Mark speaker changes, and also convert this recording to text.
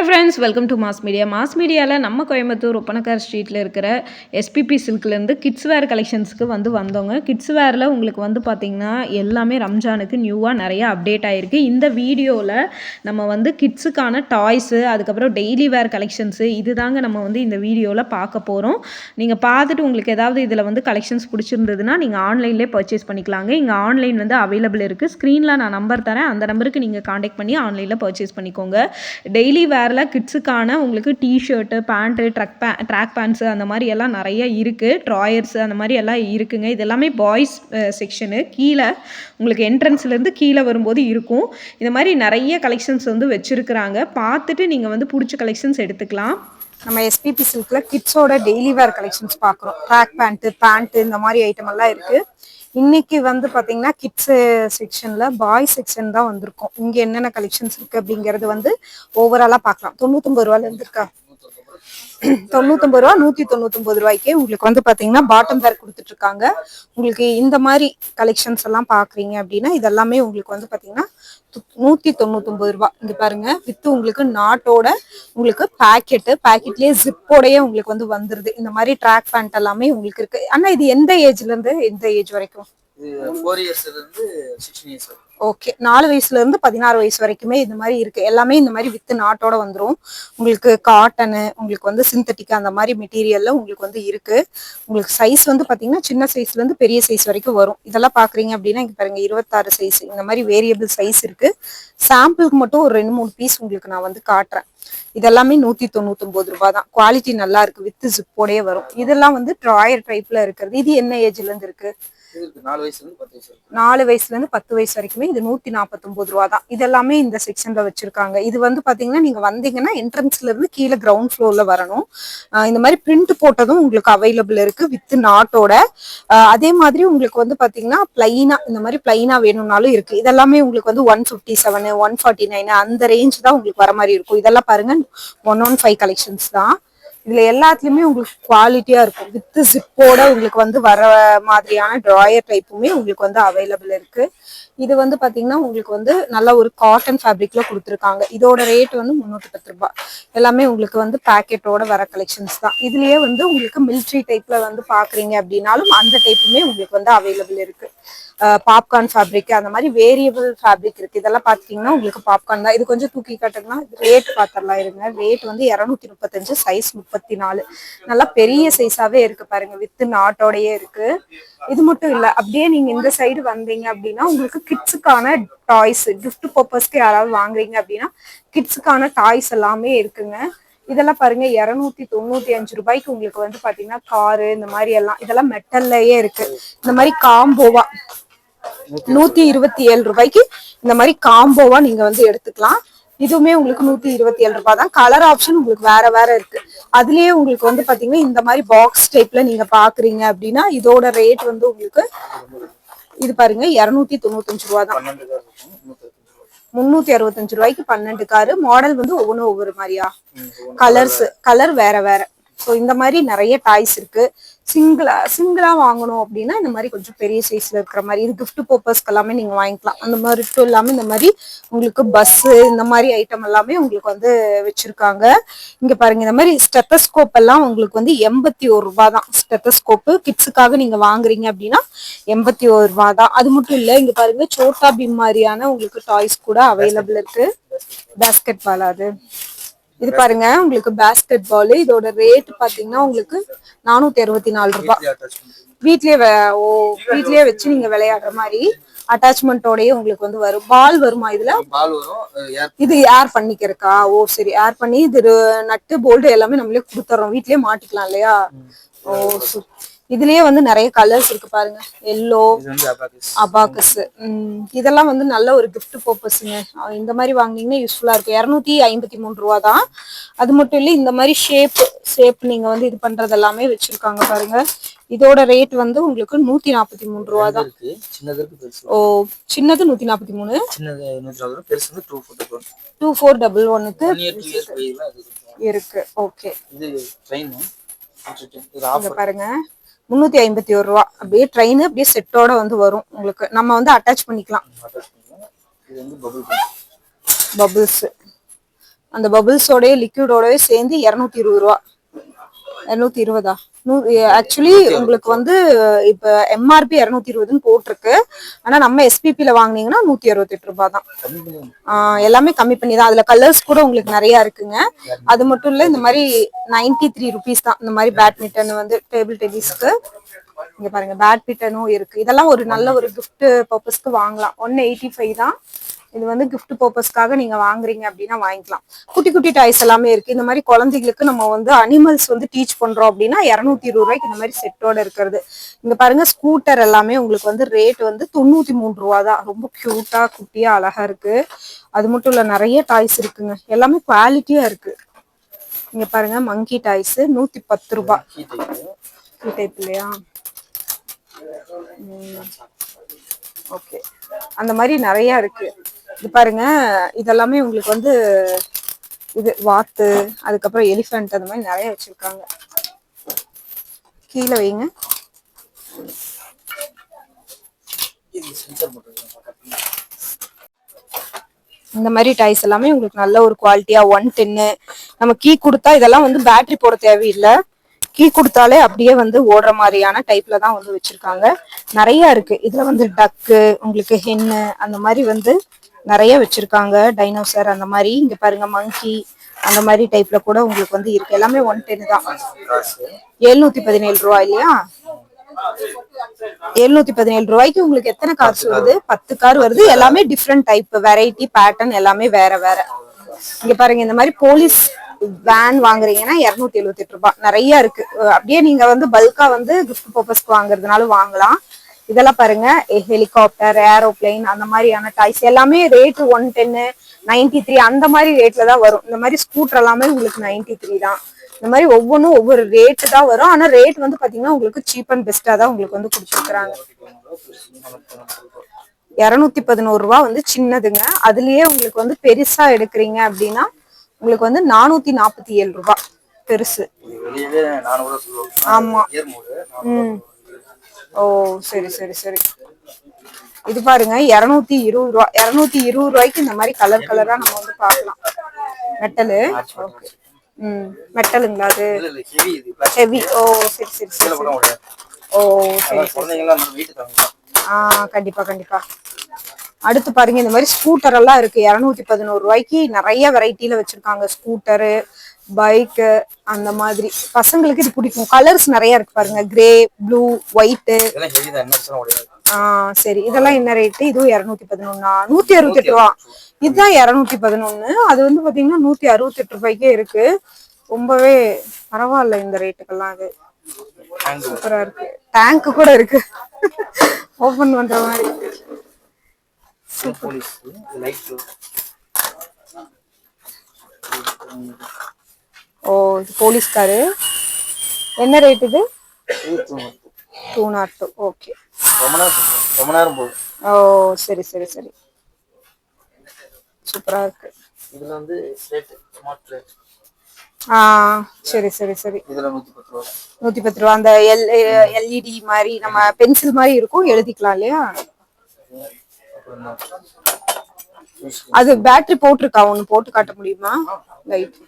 Speaker 1: Friends, welcome to mass media. Mass மீடியாவில் நம்ம கோயம்புத்தூர் ஒப்பனக்கார் ஸ்ட்ரீட்டில் இருக்கிற எஸ்பிபி சில்க்லேருந்து கிட்ஸ் வேர் கலெக்ஷன்ஸ்க்கு வந்தோங்க. கிட்ஸ் வேரில் உங்களுக்கு பார்த்திங்கன்னா எல்லாமே ரம்ஜானுக்கு நியூவாக நிறைய அப்டேட் ஆகிருக்கு. இந்த வீடியோவில் நம்ம கிட்ஸுக்கான டாய்ஸு, அதுக்கப்புறம் டெய்லி வேர் கலெக்ஷன்ஸு இது தாங்க நம்ம இந்த வீடியோவில் பார்க்க போகிறோம். நீங்கள் பார்த்துட்டு உங்களுக்கு ஏதாவது இதில் கலெக்ஷன்ஸ் பிடிச்சிருந்ததுன்னா நீங்கள் ஆன்லைன்லேயே பர்ச்சேஸ் பண்ணிக்கலாங்க. இங்கே ஆன்லைன் அவைலபிள் இருக்குது. ஸ்க்ரீனில் நான் நம்பர் தரேன், அந்த நம்பருக்கு நீங்கள் காண்டாக்ட் பண்ணி ஆன்லைனில் பர்ச்சேஸ் பண்ணிக்கோங்க. டெய்லி வேரில் கிட்ஸுக்கான உங்களுக்கு டிஷர்ட்டு, பேண்ட்டு, ட்ராக் பேண்ட்ஸு அந்த மாதிரி எல்லாம் நிறைய இருக்குது. ட்ராயர்ஸு அந்த மாதிரி எல்லாம் இருக்குங்க. இது எல்லாமே பாய்ஸ் செக்ஷனு. கீழே உங்களுக்கு என்ட்ரன்ஸ்லேருந்து கீழே வரும்போது இருக்கும். இந்த மாதிரி நிறைய கலெக்ஷன்ஸ் வச்சுருக்குறாங்க. பார்த்துட்டு நீங்கள் பிடிச்ச கலெக்ஷன்ஸ் எடுத்துக்கலாம்.
Speaker 2: நம்ம எஸ்பிபி சில்க்ல கிட்ஸோட டெய்லி வேர் கலெக்ஷன்ஸ் பார்க்குறோம். ட்ராக் பேண்ட்டு இந்த மாதிரி ஐட்டம் எல்லாம் இருக்குது. இன்னைக்கு பாத்தீங்கன்னா கிட்ஸ் செக்ஷன்ல பாய் செக்ஷன் தான் வந்திருக்கும். இங்க என்னென்ன கலெக்ஷன்ஸ் இருக்கு அப்படிங்கறது ஓவராலா பார்க்கலாம். 99 ரூபாயில இருந்து இருக்கா, 99 ரூபா, 199 ரூபாய்க்கே உங்களுக்கு பாத்தீங்கன்னா பாட்டம் பேர் கொடுத்துட்டு இருக்காங்க. உங்களுக்கு இந்த மாதிரி கலெக்ஷன்ஸ் எல்லாம் பாக்குறீங்க அப்படின்னா இதெல்லாமே உங்களுக்கு பாத்தீங்கன்னா 199 ரூபாய். இங்க பாருங்க, வித் உங்களுக்கு நாட்டோட உங்களுக்கு பாக்கெட்லயே ஜிப்போடயே உங்களுக்கு வந்துருது. இந்த மாதிரி ட்ராக் பேண்ட் எல்லாமே உங்களுக்கு இருக்கு. ஆனா இது எந்த ஏஜ்ல இருந்து எந்த ஏஜ் வரைக்கும்?
Speaker 3: 4 இயர்ஸ்ல இருந்து 16 இயர்ஸ்.
Speaker 2: ஓகே, 4 வயசுல இருந்து 16 வயசு வரைக்குமே இந்த மாதிரி இருக்கு. எல்லாமே இந்த மாதிரி வித்து நாட்டோட வந்துடும். உங்களுக்கு காட்டனு, உங்களுக்கு சிந்தட்டிக் அந்த மாதிரி மெட்டீரியல்ல உங்களுக்கு இருக்கு. உங்களுக்கு சைஸ் பாத்தீங்கன்னா சின்ன சைஸ்ல இருந்து பெரிய சைஸ் வரைக்கும் வரும். இதெல்லாம் பாக்குறீங்க அப்படின்னா இங்க பாருங்க, 26 சைஸ் இந்த மாதிரி வேரியபிள் சைஸ் இருக்கு. சாம்பிளுக்கு மட்டும் ஒரு 2-3 பீஸ் உங்களுக்கு நான் காட்டுறேன். இதெல்லாமே 199 ரூபாய் தான். குவாலிட்டி நல்லா இருக்கு, வித் ஜிப்போடயே வரும். இதெல்லாம் ட்ராயர் டைப்ல இருக்கிறது. இது என்ன ஏஜ்ல இருந்து இருக்கு?
Speaker 3: 4 வயசுல இருந்து 10 வயசு.
Speaker 2: 4 வயசுல இருந்து 10 வயசு வரைக்குமே இது 149 ரூபாய் தான். இதெல்லாமே இந்த செக்ஷன்ல வச்சிருக்காங்க. இது பாத்தீங்கன்னா நீங்க வந்தீங்கன்னா என்ட்ரன்ஸ்ல இருந்து கீழே கிரவுண்ட் ஃப்ளோர்ல வரணும். இந்த மாதிரி பிரிண்ட் போட்டதும் உங்களுக்கு அவைலபிள் இருக்கு வித் நாட்டோட. அதே மாதிரி உங்களுக்கு பாத்தீங்கன்னா பிளைனா, இந்த மாதிரி பிளைனா வேணும்னாலும் இருக்கு. இதெல்லாமே உங்களுக்கு 157, 149 அந்த ரேஞ்ச் தான் உங்களுக்கு வர மாதிரி இருக்கும். இதெல்லாம் பாருங்க 115 கலெக்ஷன்ஸ் தான். இதுல எல்லாத்துலயுமே உங்களுக்கு குவாலிட்டியா இருக்கும். வித் ஜிப்போட உங்களுக்கு வர மாதிரியான ட்ராயர் டைப்புமே உங்களுக்கு அவைலபிள் இருக்கு. இது பாத்தீங்கன்னா உங்களுக்கு நல்ல ஒரு காட்டன் ஃபேப்ரிக்ல கொடுத்துருக்காங்க. இதோட ரேட் 310 ரூபாய். எல்லாமே உங்களுக்கு பேக்கெட்டோட வர கலெக்ஷன்ஸ் தான். இதுலயே உங்களுக்கு மிலிட்ரி டைப்ல பாக்குறீங்க அப்படின்னாலும் அந்த டைப்புமே உங்களுக்கு அவைலபிள் இருக்கு. பாப்கார்ன் ஃபேப்ரிக் அந்த மாதிரி வேரியபிள் ஃபேப்ரிக் இருக்கு. இதெல்லாம் பாத்தீங்கன்னா உங்களுக்கு பாப்கார்ன் தான். இது கொஞ்சம் தூக்கி காட்டுங்கன்னா ரேட் பாத்திரலாம் இருங்க. Rate 235, size 34. நல்லா பெரிய சைஸாவே இருக்கு பாருங்க, வித் நாட்டோடயே இருக்கு. இது மட்டும் இல்ல, அப்படியே நீங்க இந்த சைடு வந்தீங்க அப்படின்னா உங்களுக்கு கிட்ஸுக்கான டாய்ஸ், கிஃப்ட் பர்பஸ்க்கு யாராவது வாங்குறீங்க அப்படின்னா கிட்ஸுக்கான டாய்ஸ் எல்லாமே இருக்குங்க. இதெல்லாம் பாருங்க 295 ரூபாய்க்கு உங்களுக்கு பாத்தீங்கன்னா காரு இந்த மாதிரி எல்லாம். இதெல்லாம் மெட்டல்லயே இருக்கு. இந்த மாதிரி காம்போவா 127 ரூபாய்க்கு இந்த மாதிரி காம்போவா நீங்க எடுத்துக்கலாம். இதுவுமே உங்களுக்கு 127 ரூபாய் தான். கலர் ஆப்ஷன் உங்களுக்கு வேற வேற இருக்கு. அதுலயே உங்களுக்கு பாத்தீங்கன்னா இந்த மாதிரி பாக்ஸ் டைப்ல நீங்க பாக்குறீங்க அப்படின்னா இதோட ரேட் உங்களுக்கு இது பாருங்க 295 ரூபாய் தான். 365 ரூபாய்க்கு 12 காரு. மாடல் ஒவ்வொன்றும் ஒவ்வொரு மாதிரியா, கலர் வேற வேற. ஸோ இந்த மாதிரி நிறைய டாய்ஸ் இருக்கு. சிங்கிளா வாங்கணும் அப்படின்னா இந்த மாதிரி கொஞ்சம் பெரிய சைஸ்ல இருக்கிற மாதிரி, இது கிஃப்ட் பர்பஸ்க்கு எல்லாமே நீங்க வாங்கிக்கலாம். அந்த மாதிரி இல்லாம இந்த மாதிரி உங்களுக்கு பஸ் இந்த மாதிரி ஐட்டம் எல்லாமே உங்களுக்கு வச்சிருக்காங்க. இங்க பாருங்க, இந்த மாதிரி ஸ்டெத்தஸ்கோப் எல்லாம் உங்களுக்கு 81 ரூபாய் தான். ஸ்டெத்தஸ்கோப்பு கிட்ஸுக்காக நீங்க வாங்குறீங்க அப்படின்னா 81 ரூபாய் தான். அது மட்டும் இல்ல, இங்க பாருங்க சோட்டா பீம் மாதிரியான உங்களுக்கு டாய்ஸ் கூட அவைலபிள் இருக்கு. பேஸ்கெட் பால், அது இது பாருங்க உங்களுக்கு பேஸ்கெட் பால். இதோட ரேட் பாத்தீங்கன்னா உங்களுக்கு 464 ரூபாய். வீட்லயே வச்சு நீங்க விளையாடுற மாதிரி அட்டாச்மெண்டோடயே உங்களுக்கு வரும். பால் வருமா இதுல? இது ஏர் பண்ணிக்கிறக்கா? ஓ சரி, ஏர் பண்ணி இது நட்டு போல்டு எல்லாமே நம்மளே கொடுத்துறோம். வீட்லயே மாட்டிக்கலாம் இல்லையா? ஓ, இதுலயே நிறைய கலர்ஸ் இருக்கு பாருங்க. எல்லோ, அபாக்கஸ், இதெல்லாம் நல்ல ஒரு கிஃப்ட் பர்பஸ்ங்க. இந்த மாதிரி வாங்கினீங்கன்னா யூஸ்ஃபுல்லா இருக்கும். 253 ரூபாய் தான். அது மட்டும் இல்ல, இந்த மாதிரி ஷேப் நீங்க இது பண்றது எல்லாமே வச்சிருக்காங்க பாருங்க. இதோட ரேட் உங்களுக்கு 143 ரூபாய் தான். ஓ, சின்னது 143, 2411க்கு இருக்கு. ஓகே, பாருங்க 351 ரூபாய். அப்படியே ட்ரெயின் அப்படியே செட்டோட வரும் உங்களுக்கு. நம்ம அட்டாச் பண்ணிக்கலாம். பபிள்ஸ் அந்த பபிள்ஸோடய லிக்விடோடய சேர்ந்து 220 ரூபா. 220 ஆக்சுவலி உங்களுக்கு வந்து இப்ப எம்ஆர்பி 220 போட்டிருக்கு. ஆனா நம்ம எஸ்பிபில வாங்குனீங்கன்னா 168 ரூபாய் தான். எல்லாமே கம்மி பண்ணி தான். அதுல கலர்ஸ் கூட உங்களுக்கு நிறைய இருக்குங்க. அது மட்டும் இல்ல, இந்த மாதிரி 93 ருபீஸ் தான். இந்த மாதிரி பேட்மிண்டன் வந்து டேபிள் டென்னிஸ்க்கு இங்க பாருங்க, பேட்மிண்டனும் இருக்கு. இதெல்லாம் ஒரு நல்ல ஒரு கிஃப்ட் பர்பஸ்க்கு வாங்கலாம். 185 தான். இது வந்து கிஃப்ட் பர்பஸ்க்காக நீங்க வாங்குறீங்க அப்படின்னா வாங்கிக்கலாம். குட்டி குட்டி டாய்ஸ் எல்லாமே இருக்கு. இந்த மாதிரி குழந்தைகளுக்கு நம்ம வந்து அனிமல்ஸ் வந்து டீச் பண்றோம் அப்படின்னா 220 ரூபாய்க்கு இந்த மாதிரி செட்டோட இருக்கிறது. இங்க பாருங்க, ஸ்கூட்டர் எல்லாமே உங்களுக்கு வந்து ரேட் வந்து 93 ரூபா தான். ரொம்ப கியூட்டா குட்டியா அழகா இருக்கு. அது மட்டும் இல்ல, நிறைய டாய்ஸ் இருக்குங்க. எல்லாமே குவாலிட்டியா இருக்கு. இங்க பாருங்க, மங்கி டாய்ஸ் 110 ரூபாய். டைப் இல்லையா? ஓகே, அந்த மாதிரி நிறைய இருக்கு. இது பாருங்க, இதெல்லாமே உங்களுக்கு வந்து இது வாத்து, அதுக்கப்புறம் எலிஃபென்ட், அந்த மாதிரி நிறைய வச்சிருக்காங்க. கீழே வைங்க. இந்த மாதிரி டைஸ் எல்லாமே உங்களுக்கு நல்ல ஒரு குவாலிட்டியா 110. நம்ம கீ கொடுத்தா இதெல்லாம் வந்து பேட்டரி போட தேவையில்லை. கீ கொடுத்தாலே அப்படியே வந்து ஓடுற மாதிரியான டைப்ல தான் வந்து வச்சிருக்காங்க. நிறைய இருக்கு. இதுல வந்து டக்கு, உங்களுக்கு ஹென்னு, அந்த மாதிரி வந்து நிறைய வச்சிருக்காங்க. டைனோசர் அந்த மாதிரி. இங்க பாருங்க, மங்கி அந்த மாதிரி டைப்ல கூட உங்களுக்கு வந்து இருக்கு. எல்லாமே 110 தான். 717 ரூபாய் இல்லையா? 717 ரூபாய்க்கு உங்களுக்கு எத்தனை கார்ஸ் வருது? 10 கார் வருது. எல்லாமே டிஃப்ரெண்ட் டைப், வெரைட்டி, பேட்டர்ன் எல்லாமே வேற வேற. இங்க பாருங்க, இந்த மாதிரி போலீஸ் வேன் வாங்குறீங்கன்னா 278 ரூபாய். நிறைய இருக்கு. அப்படியே நீங்க வந்து பல்கா வந்து கிஃப்ட் பர்பஸ்க்கு வாங்குறதுனாலும் வாங்கலாம். இதெல்லாம் பாருங்க, ஹெலிகாப்டர், ஏரோப்ளைன், அந்த மாதிரியான டாய்ஸ் எல்லாமே ரேட் 110, 93 அந்த மாதிரி ரேட்ல தான் வரும். இந்த மாதிரி ஸ்கூட்டர் எல்லாமே உங்களுக்கு 93 தான். இந்த மாதிரி ஒவ்வொன்றும் ஒவ்வொரு ரேட்டு தான் வரும். ஆனா ரேட் வந்து பாத்தீங்கன்னா உங்களுக்கு சீப் அண்ட் பெஸ்டா தான் உங்களுக்கு வந்து கொடுத்துருக்காங்க. 211 ரூபாய் வந்து சின்னதுங்க. அதுலயே உங்களுக்கு வந்து பெருசா எடுக்கிறீங்க அப்படின்னா உங்களுக்கு வந்து 447 ரூபாய் பெருசு. ஆமா. ஓ, சரி சரி சரி. இது பாருங்க, 220 ரூபாய். 220 ரூபாய்க்கு இந்த மாதிரி கலர் கலரா நம்ம வந்து பார்க்கலாம். மெட்டலு. மெட்டலுங்களா அது? ஹெவி. ஓ, சரி சரி சரி. ஓ, சரி. கண்டிப்பா கண்டிப்பா. அடுத்து பாருங்க, இந்த மாதிரி ஸ்கூட்டர் எல்லாம் இருக்கு. 211 ரூபாய்க்கு நிறைய வெரைட்டில வச்சிருக்காங்க. ஸ்கூட்டரு, பைக்கு, அந்த மாதிரி. பசங்களுக்கு இது பிடிக்கும். கலர்ஸ் நிறைய இருக்கு பாருங்க, கிரே, ப்ளூ, ஒயிட். சரி, இதெல்லாம் என்ன ரேட்டு? இதுவும் 211. 168 ரூபா. இதுதான் 211. அது வந்து பாத்தீங்கன்னா 168 ரூபாய்க்கே இருக்கு. ரொம்பவே பரவாயில்ல இந்த ரேட்டுக்கெல்லாம். அது சூப்பரா இருக்கு. டேங்க் கூட இருக்கு, ஓபன் பண்ற மாதிரி. ஓ, போலீஸ்காரு. என்ன ரேட் இது? 202. ஓகே. ஓ, சரி சரி சரி. சூப்பரா இருக்கு.
Speaker 3: இதுல வந்து ஸ்லேட், ஸ்மார்ட் ஸ்லேட்.
Speaker 2: சரி சரி சரி. இதுல 110 ரூபாய். 110 ரூபாய். அந்த எல்இடி மாதிரி நம்ம பென்சில் மாதிரி இருக்கும், எழுதிக்கலாம் இல்லையா? அது பேட்டரி போட்டிருக்கா? ஒண்ணு போட்டு காட்ட முடியுமா? லைட்